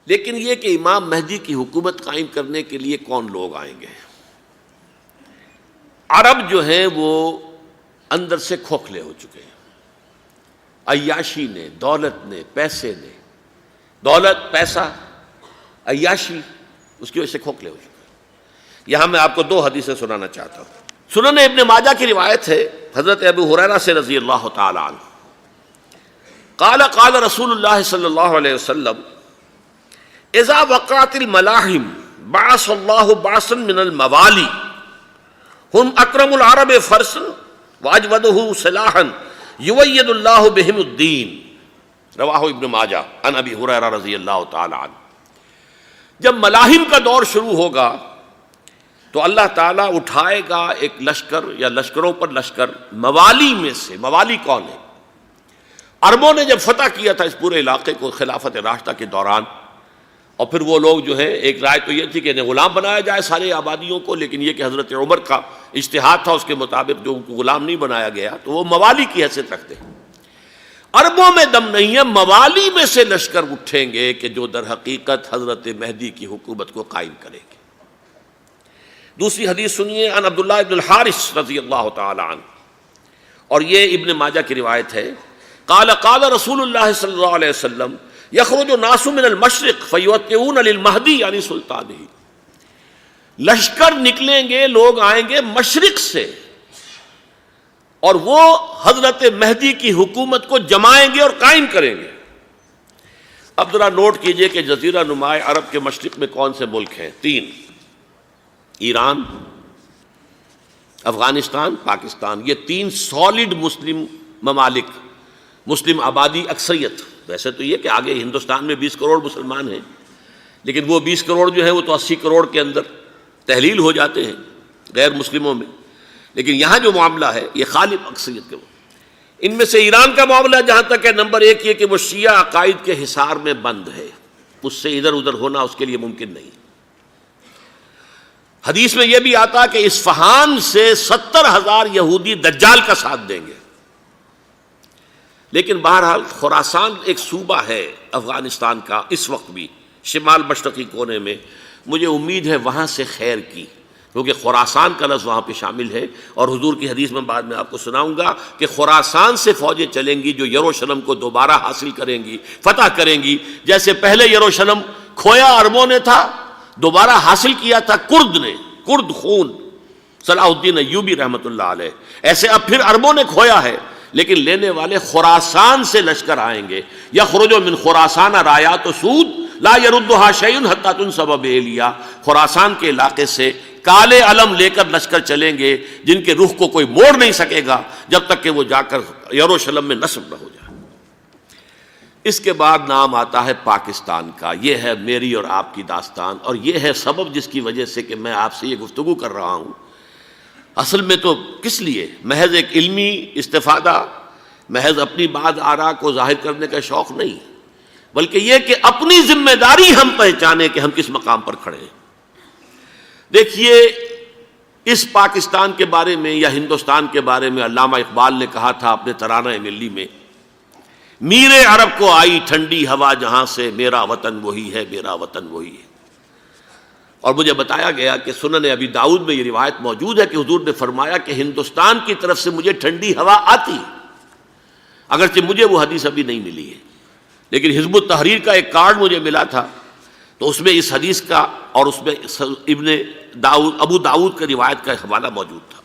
لیکن یہ کہ امام مہدی کی حکومت قائم کرنے کے لیے کون لوگ آئیں گے؟ عرب جو ہیں وہ اندر سے کھوکھلے ہو چکے ہیں، عیاشی نے، دولت نے، پیسے نے، دولت، پیسہ، عیاشی، اس کی وجہ سے کھوکھلے ہو چکے ہیں۔ یہاں میں آپ کو دو حدیثیں سنانا چاہتا ہوں۔ سنن ابن ماجہ کی روایت ہے حضرت ابو ہریرہ سے رضی اللہ تعالی عنہ، قال قال رسول اللہ صلی اللہ علیہ وسلم اذا وقعت الملاحم بعث اللہ بعثا من الموالی ہم اکرم العرب فرسا واجودہ سلاحا یوید اللہ بہم الدین، رواہ ابن ماجہ عن ابی ہریرہ رضی اللہ تعالی عنہ۔ جب ملاحم کا دور شروع ہوگا تو اللہ تعالیٰ اٹھائے گا ایک لشکر یا لشکروں پر لشکر موالی میں سے۔ موالی کون ہے؟ عربوں نے جب فتح کیا تھا اس پورے علاقے کو خلافت راشدہ کے دوران، اور پھر وہ لوگ جو ہے، ایک رائے تو یہ تھی کہ انہیں غلام بنایا جائے سارے آبادیوں کو، لیکن یہ کہ حضرت عمر کا اجتہاد تھا، اس کے مطابق جو ان کو غلام نہیں بنایا گیا تو وہ موالی کی حیثیت رکھتے ہیں۔ عربوں میں دم نہیں ہے، موالی میں سے لشکر اٹھیں گے کہ جو در حقیقت حضرت مہدی کی حکومت کو قائم کریں گے۔ دوسری حدیث سنیے، عن عبداللہ ابن الحارث رضی اللہ تعالی عنہ، اور یہ ابن ماجہ کی روایت ہے، قال قال رسول اللہ صلی اللہ علیہ وسلم یخرج الناس من المشرق فیوطئون للمہدی یعنی سلطانہ، لشکر نکلیں گے، لوگ آئیں گے مشرق سے، اور وہ حضرت مہدی کی حکومت کو جمائیں گے اور قائم کریں گے۔ اب ذرا نوٹ کیجئے کہ جزیرہ نما عرب کے مشرق میں کون سے ملک ہیں؟ تین: ایران، افغانستان، پاکستان۔ یہ تین سالڈ مسلم ممالک، مسلم آبادی اکثریت۔ ویسے تو یہ کہ آگے ہندوستان میں 20 کروڑ مسلمان ہیں، لیکن وہ 20 کروڑ جو ہے وہ تو 80 کروڑ کے اندر تحلیل ہو جاتے ہیں غیر مسلموں میں، لیکن یہاں جو معاملہ ہے یہ غالب اکثریت کے۔ ان میں سے ایران کا معاملہ جہاں تک ہے، نمبر 1 یہ کہ وہ شیعہ عقائد کے حصار میں بند ہے، اس سے ادھر ادھر ہونا اس کے لیے ممکن نہیں۔ حدیث میں یہ بھی آتا کہ اصفہان سے 70,000 یہودی دجال کا ساتھ دیں گے۔ لیکن بہرحال خراسان ایک صوبہ ہے افغانستان کا اس وقت بھی، شمال مشرقی کونے میں، مجھے امید ہے وہاں سے خیر کی، کیونکہ خراسان کا لفظ وہاں پہ شامل ہے، اور حضور کی حدیث میں بعد میں آپ کو سناؤں گا کہ خراسان سے فوجیں چلیں گی جو یروشلم کو دوبارہ حاصل کریں گی، فتح کریں گی۔ جیسے پہلے یروشلم کھویا عربوں نے تھا، دوبارہ حاصل کیا تھا کرد نے، کرد خون صلاح الدین ایوبی رحمۃ اللہ علیہ، ایسے اب پھر عربوں نے کھویا ہے، لیکن لینے والے خراسان سے لشکر آئیں گے۔ یخرج من خراسان رایات سود لا یردھا شیء حتی تنصب بإیلیا، خراسان کے علاقے سے کالے علم لے کر لشکر چلیں گے جن کے رخ کو کوئی موڑ نہیں سکے گا جب تک کہ وہ جا کر یروشلم میں نصب نہ ہو جائے۔ اس کے بعد نام آتا ہے پاکستان کا۔ یہ ہے میری اور آپ کی داستان، اور یہ ہے سبب جس کی وجہ سے کہ میں آپ سے یہ گفتگو کر رہا ہوں۔ اصل میں تو کس لیے؟ محض ایک علمی استفادہ، محض اپنی بات آراء کو ظاہر کرنے کا شوق نہیں، بلکہ یہ کہ اپنی ذمہ داری ہم پہچانیں کہ ہم کس مقام پر کھڑے ہیں۔ دیکھیے، اس پاکستان کے بارے میں یا ہندوستان کے بارے میں علامہ اقبال نے کہا تھا اپنے ترانہ ملی میں، میر عرب کو آئی ٹھنڈی ہوا جہاں سے، میرا وطن وہی ہے، میرا وطن وہی ہے۔ اور مجھے بتایا گیا کہ سنن ابی داؤد میں یہ روایت موجود ہے کہ حضور نے فرمایا کہ ہندوستان کی طرف سے مجھے ٹھنڈی ہوا آتی ہے، اگرچہ مجھے وہ حدیث ابھی نہیں ملی ہے، لیکن حزب التحریر کا ایک کارڈ مجھے ملا تھا، تو اس میں اس حدیث کا اور اس میں ابو داؤد کا روایت کا حوالہ موجود تھا۔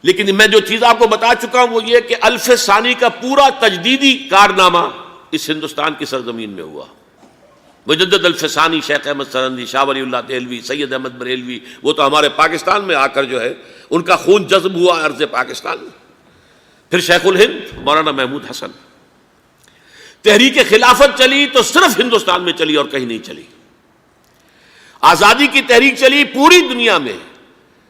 لیکن میں جو چیز آپ کو بتا چکا ہوں وہ یہ کہ الف ثانی کا پورا تجدیدی کارنامہ اس ہندوستان کی سرزمین میں ہوا۔ مجدد الف ثانی شیخ احمد سرندی، شاہ ولی اللہ دہلوی، سید احمد بریلوی، وہ تو ہمارے پاکستان میں آ کر جو ہے ان کا خون جذب ہوا ارض پاکستان میں۔ پھر شیخ الہند مولانا محمود حسن۔ تحریک خلافت چلی تو صرف ہندوستان میں چلی اور کہیں نہیں چلی۔ آزادی کی تحریک چلی پوری دنیا میں،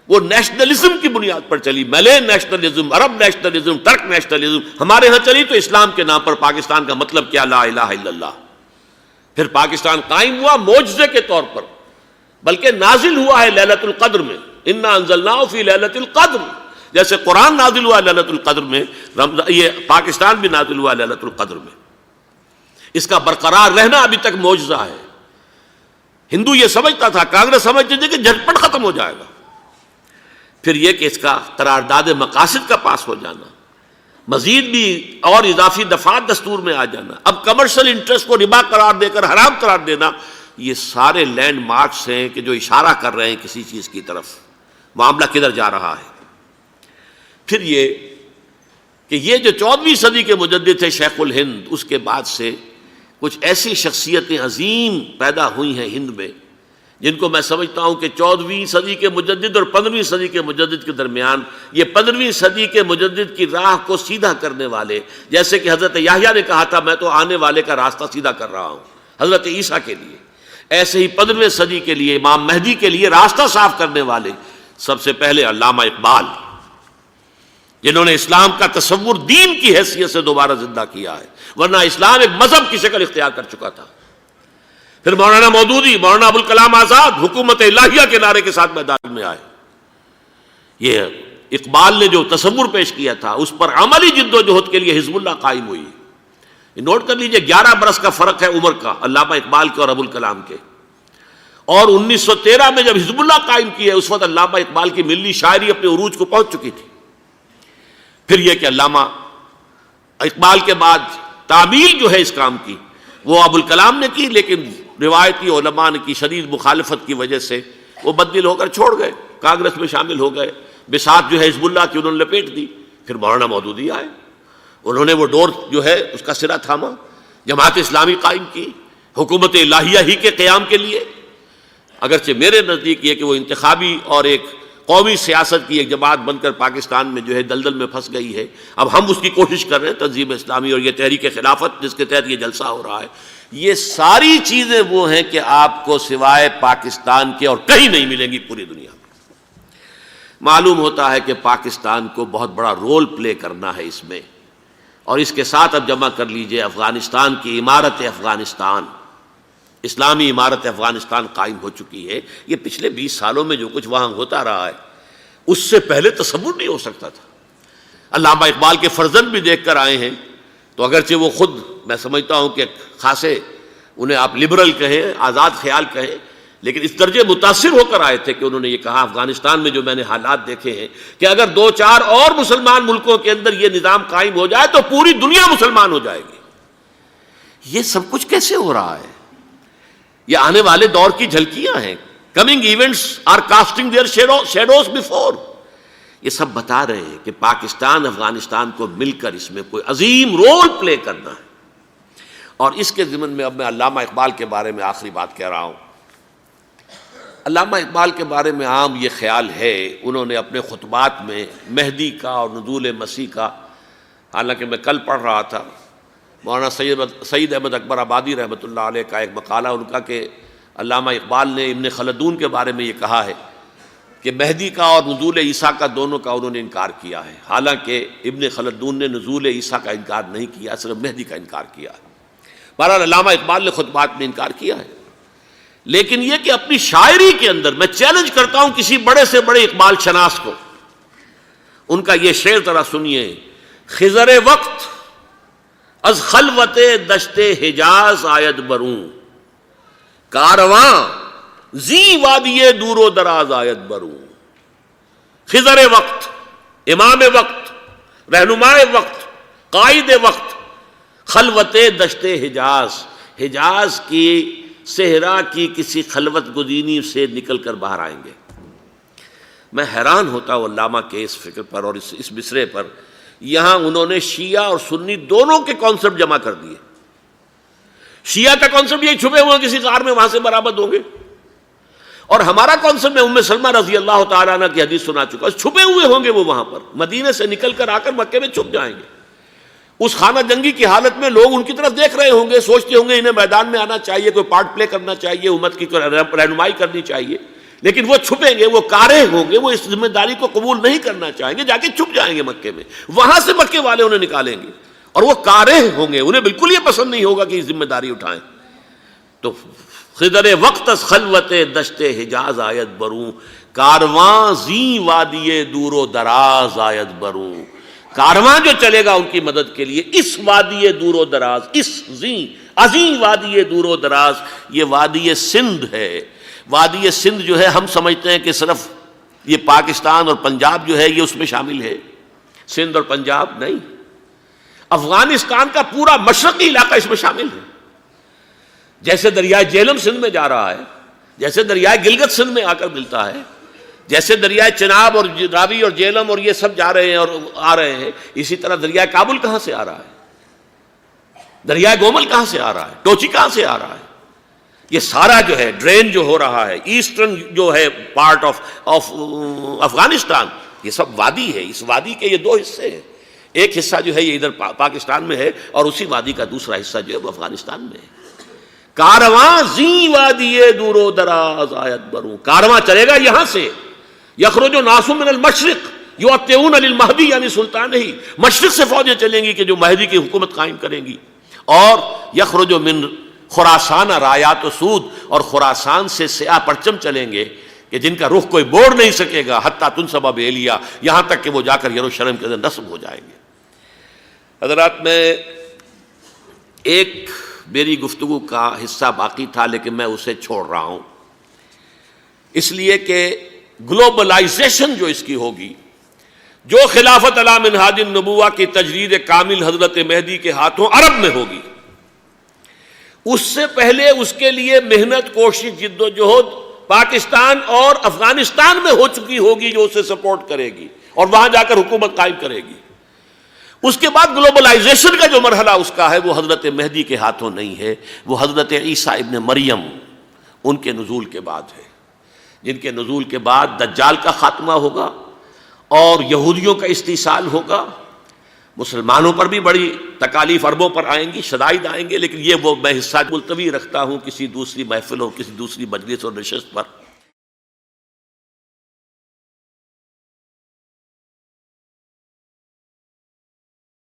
وہ نیشنلزم کی بنیاد پر چلی، ملے نیشنلزم، عرب نیشنلزم، ترک نیشنلزم۔ ہمارے ہاں چلی تو اسلام کے نام پر، پاکستان کا مطلب کیا؟ لا الہ الا اللہ۔ پھر پاکستان قائم ہوا معجزے کے طور پر، بلکہ نازل ہوا ہے لیلۃ القدر میں، انا انزلناہ فی لیلۃ القدر، جیسے قرآن نازل ہوا لیلۃ القدر میں، یہ پاکستان بھی نازل ہوا لیلۃ القدر میں۔ اس کا برقرار رہنا ابھی تک معجزہ ہے۔ ہندو یہ سمجھتا تھا، کانگریس سمجھتی تھی کہ جھٹپٹ ختم ہو جائے گا۔ پھر یہ کہ اس کا قرارداد مقاصد کا پاس ہو جانا، مزید بھی اور اضافی دفعات دستور میں آ جانا، اب کمرشل انٹرسٹ کو ربا قرار دے کر حرام قرار دینا، یہ سارے لینڈ مارکس ہیں کہ جو اشارہ کر رہے ہیں کسی چیز کی طرف، معاملہ کدھر جا رہا ہے۔ پھر یہ کہ یہ جو 14ویں صدی کے مجدد تھے شیخ الہند، اس کے بعد سے کچھ ایسی شخصیتیں عظیم پیدا ہوئی ہیں ہند میں، جن کو میں سمجھتا ہوں کہ 14ویں صدی کے مجدد اور 15ویں صدی کے مجدد کے درمیان یہ 15ویں صدی کے مجدد کی راہ کو سیدھا کرنے والے، جیسے کہ حضرت یحییٰ نے کہا تھا میں تو آنے والے کا راستہ سیدھا کر رہا ہوں حضرت عیسیٰ کے لیے، ایسے ہی 15ویں صدی کے لیے امام مہدی کے لیے راستہ صاف کرنے والے سب سے پہلے علامہ اقبال، جنہوں نے اسلام کا تصور دین کی حیثیت سے دوبارہ زندہ کیا ہے، ورنہ اسلام ایک مذہب کی شکل اختیار کر چکا تھا۔ پھر مولانا مودودی، مولانا ابوالکلام آزاد حکومت الہیہ کے نعرے کے ساتھ میدان میں آئے۔ یہ اقبال نے جو تصور پیش کیا تھا اس پر عملی جد و جہد کے لیے حزب اللہ قائم ہوئی۔ نوٹ کر لیجئے 11 برس کا فرق ہے عمر کا علامہ اقبال کے اور ابوالکلام کے، اور 1913 میں جب حزب اللہ قائم کی ہے اس وقت علامہ اقبال کی ملی شاعری اپنے عروج کو پہنچ چکی تھی۔ پھر یہ کہ علامہ اقبال کے بعد تعمیل جو ہے اس کام کی وہ ابوالکلام نے کی، لیکن روایتی علماء نے کی شدید مخالفت کی وجہ سے وہ بددل ہو کر چھوڑ گئے، کانگریس میں شامل ہو گئے، بساط جو ہے حزب اللہ کی انہوں نے لپیٹ دی۔ پھر مولانا مودودی آئے، انہوں نے وہ ڈور جو ہے اس کا سرا تھاما، جماعت اسلامی قائم کی حکومت الہیہ ہی کے قیام کے لیے۔ اگرچہ میرے نزدیک یہ کہ وہ انتخابی اور ایک قومی سیاست کی ایک جماعت بن کر پاکستان میں جو ہے دلدل میں پھنس گئی ہے، اب ہم اس کی کوشش کر رہے ہیں، تنظیم اسلامی اور یہ تحریک خلافت جس کے تحت یہ جلسہ ہو رہا ہے، یہ ساری چیزیں وہ ہیں کہ آپ کو سوائے پاکستان کے اور کہیں نہیں ملیں گی پوری دنیا میں۔ معلوم ہوتا ہے کہ پاکستان کو بہت بڑا رول پلے کرنا ہے اس میں، اور اس کے ساتھ اب جمع کر لیجئے افغانستان کی عمارت افغانستان، اسلامی عمارت افغانستان قائم ہو چکی ہے۔ یہ پچھلے 20 سالوں میں جو کچھ وہاں ہوتا رہا ہے اس سے پہلے تصور نہیں ہو سکتا تھا۔ علامہ اقبال کے فرزند بھی دیکھ کر آئے ہیں، تو اگرچہ وہ خود میں سمجھتا ہوں کہ خاصے انہیں آپ لبرل کہیں، آزاد خیال کہیں، لیکن اس درجے متاثر ہو کر آئے تھے کہ انہوں نے یہ کہا افغانستان میں جو میں نے حالات دیکھے ہیں کہ اگر 2-4 اور مسلمان ملکوں کے اندر یہ نظام قائم ہو جائے تو پوری دنیا مسلمان ہو جائے گی۔ یہ سب کچھ کیسے ہو رہا ہے؟ یہ آنے والے دور کی جھلکیاں ہیں۔ Coming events are casting their shadows before. یہ سب بتا رہے ہیں کہ پاکستان افغانستان کو مل کر اس میں کوئی عظیم رول پلے کرنا ہے۔ اور اس کے ضمن میں اب میں علامہ اقبال کے بارے میں آخری بات کہہ رہا ہوں۔ علامہ اقبال کے بارے میں عام یہ خیال ہے، انہوں نے اپنے خطبات میں مہدی کا اور نزول مسیح کا، حالانکہ میں کل پڑھ رہا تھا مولانا سید احمد اکبر آبادی رحمۃ اللہ علیہ کا ایک مقالہ ان کا کہ علامہ اقبال نے ابن خلدون کے بارے میں یہ کہا ہے کہ مہدی کا اور نزول عیسیٰ کا دونوں کا انہوں نے انکار کیا ہے، حالانکہ ابن خلدون نے نزول عیسیٰ کا انکار نہیں کیا، صرف مہدی کا انکار کیا ہے۔ بہرحال علامہ اقبال نے خطبات میں انکار کیا ہے، لیکن یہ کہ اپنی شاعری کے اندر میں چیلنج کرتا ہوں کسی بڑے سے بڑے اقبال شناس کو، ان کا یہ شعر ذرا سنیے: خضر وقت از خلوت دشت حجاز آید بروں، کارواں زی وادی دور و دراز آید بروں۔ خضر وقت، امام وقت، رہنمائے وقت، قائد وقت، خلوت دشت حجاز، حجاز کی صحرا کی کسی خلوت گزینی سے نکل کر باہر آئیں گے۔ میں حیران ہوتا ہوں علامہ کے اس فکر پر اور اس مصرے پر۔ یہاں انہوں نے شیعہ اور سنی دونوں کے کانسیپٹ جمع کر دیے۔ شیعہ کا کانسیپٹ یہی چھپے ہوئے کسی غار میں وہاں سے برآمد ہوں گے، اور ہمارا کانسیپٹ میں ام سلمہ رضی اللہ تعالیٰ عنہ کی حدیث سنا چکا، چھپے ہوئے ہوں گے وہ وہاں پر، مدینے سے نکل کر آ کر مکے میں چھپ جائیں گے۔ اس خانہ جنگی کی حالت میں لوگ ان کی طرف دیکھ رہے ہوں گے، سوچتے ہوں گے انہیں میدان میں آنا چاہیے، کوئی پارٹ پلے کرنا چاہیے، امت کی رہنمائی کرنی چاہیے، لیکن وہ چھپیں گے، وہ کارہ ہوں گے، وہ اس ذمہ داری کو قبول نہیں کرنا چاہیں گے، جا کے چھپ جائیں گے مکے میں، وہاں سے مکے والے انہیں نکالیں گے، اور وہ کارہ ہوں گے، انہیں بالکل یہ پسند نہیں ہوگا کہ یہ ذمہ داری اٹھائیں۔ تو خضر وقت از خلوت دشت حجاز آیت بروں، کارواں زی وادی دور و دراز آیت بروں۔ کارواں جو چلے گا ان کی مدد کے لیے اس وادی دور و دراز، اس زی عظیم وادی دور و دراز، یہ وادی سندھ ہے۔ وادی سندھ جو ہے ہم سمجھتے ہیں کہ صرف یہ پاکستان اور پنجاب جو ہے یہ اس میں شامل ہے، سندھ اور پنجاب نہیں، افغانستان کا پورا مشرقی علاقہ اس میں شامل ہے۔ جیسے دریائے جہلم سندھ میں جا رہا ہے، جیسے دریائے گلگت سندھ میں آ کر ملتا ہے، جیسے دریائے چناب اور راوی اور جہلم اور یہ سب جا رہے ہیں اور آ رہے ہیں، اسی طرح دریائے کابل کہاں سے آ رہا ہے، دریائے گومل کہاں سے آ رہا ہے، ٹوچی کہاں سے آ رہا ہے، یہ سارا جو ہے ڈرین جو ہو رہا ہے ایسٹرن جو ہے پارٹ آف افغانستان، یہ سب وادی ہے۔ اس وادی کے یہ دو حصے ہیں، ایک حصہ جو ہے یہ ادھر پاکستان میں ہے اور اسی وادی کا دوسرا حصہ جو ہے وہ افغانستان میں ہے۔ کارواں زی وادی دور و دراز آیت بروں، کارواں چلے گا یہاں سے، یخرج ناس من المشرق یؤتون للمہدی یعنی سلطان ہی، مشرق سے فوجیں چلیں گی کہ جو مہدی کی حکومت قائم کریں گی، اور یخرج من خراسان رایات و سود، اور خراسان سے سیاہ پرچم چلیں گے کہ جن کا رخ کوئی موڑ نہیں سکے گا، حتیٰ تنصب بإلیہ، یہاں تک کہ وہ جا کر یروشلم کے اندر نصب ہو جائیں گے۔ حضرات، میں ایک میری گفتگو کا حصہ باقی تھا لیکن میں اسے چھوڑ رہا ہوں، اس لیے کہ گلوبلائزیشن جو اس کی ہوگی، جو خلافت علی منہاج النبوہ کی تجدید کامل حضرت مہدی کے ہاتھوں عرب میں ہوگی، اس سے پہلے اس کے لیے محنت، کوشش، جد و جہد پاکستان اور افغانستان میں ہو چکی ہوگی جو اسے سپورٹ کرے گی اور وہاں جا کر حکومت قائم کرے گی۔ اس کے بعد گلوبلائزیشن کا جو مرحلہ اس کا ہے وہ حضرت مہدی کے ہاتھوں نہیں ہے، وہ حضرت عیسیٰ ابن مریم ان کے نزول کے بعد ہے، جن کے نزول کے بعد دجال کا خاتمہ ہوگا اور یہودیوں کا استیصال ہوگا۔ مسلمانوں پر بھی بڑی تکالیف عربوں پر آئیں گی، شدائد آئیں گے، لیکن یہ وہ میں حصہ ملتوی رکھتا ہوں کسی دوسری محفل اور کسی دوسری مجلس اور نشست پر۔